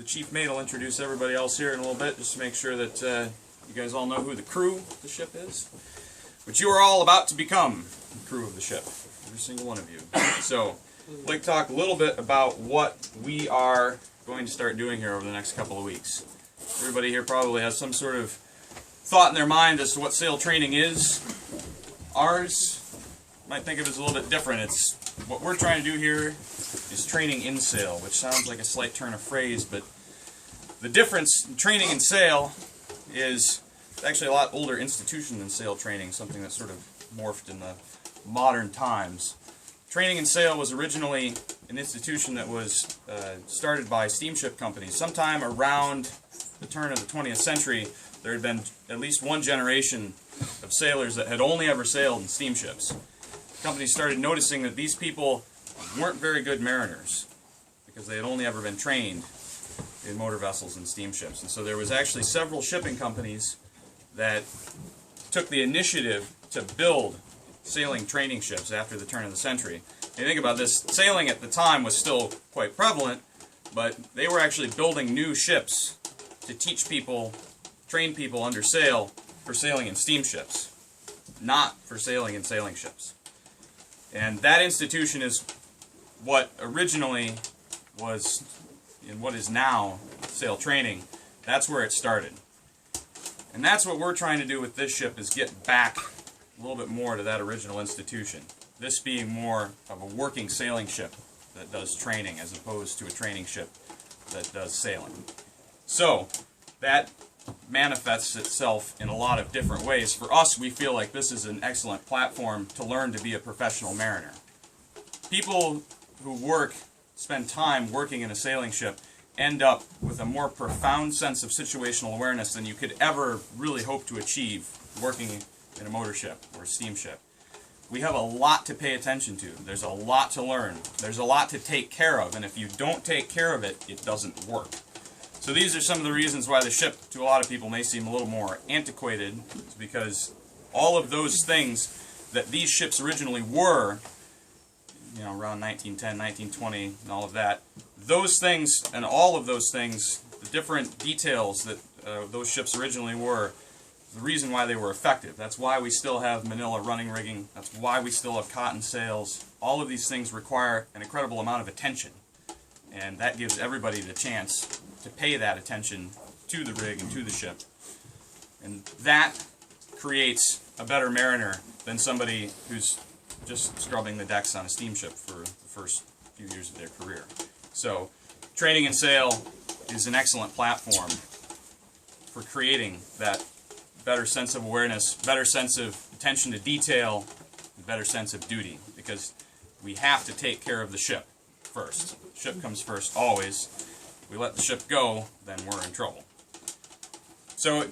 chief mate will introduce everybody else here in a little bit, just to make sure that you guys all know who the crew of the ship is, which you are all about to become the crew of the ship, every single one of you. So, I'd like to talk a little bit about what we are going to start doing here over the next couple of weeks. Everybody here probably has some sort of thought in their mind as to what sail training is. Ours, might think of it as a little bit different. It's what we're trying to do here is training in sail, which sounds like a slight turn of phrase, but the difference in training in sail is it's actually a lot older institution than sail training, something that sort of morphed in the modern times. Training in sail was originally an institution that was started by steamship companies. Sometime around the turn of the 20th century, there had been at least one generation of sailors that had only ever sailed in steamships. Companies started noticing that these people weren't very good mariners because they had only ever been trained in motor vessels and steamships. And so there was actually several shipping companies that took the initiative to build sailing training ships after the turn of the century. And you think about this, sailing at the time was still quite prevalent, but they were actually building new ships to teach people, train people under sail for sailing in steamships, not for sailing in sailing ships. And that institution is what originally was in what is now sail training. That's where it started. And that's what we're trying to do with this ship, is get back a little bit more to that original institution. This being more of a working sailing ship that does training as opposed to a training ship that does sailing. So that manifests itself in a lot of different ways. For us, we feel like this is an excellent platform to learn to be a professional mariner. People who spend time working in a sailing ship, end up with a more profound sense of situational awareness than you could ever really hope to achieve working in a motor ship or a steamship. We have a lot to pay attention to. There's a lot to learn. There's a lot to take care of, and if you don't take care of it, it doesn't work. So these are some of the reasons why the ship, to a lot of people, may seem a little more antiquated. It's because all of those things that these ships originally were, around 1910, 1920, and all of that, those things, and all of those things, the different details that those ships originally were, the reason why they were effective. That's why we still have manila running rigging. That's why we still have cotton sails. All of these things require an incredible amount of attention, and that gives everybody the chance to pay that attention to the rig and to the ship. And that creates a better mariner than somebody who's just scrubbing the decks on a steamship for the first few years of their career. So, training in sail is an excellent platform for creating that better sense of awareness, better sense of attention to detail, and better sense of duty, because we have to take care of the ship first. The ship comes first always. If we let the ship go, then we're in trouble. So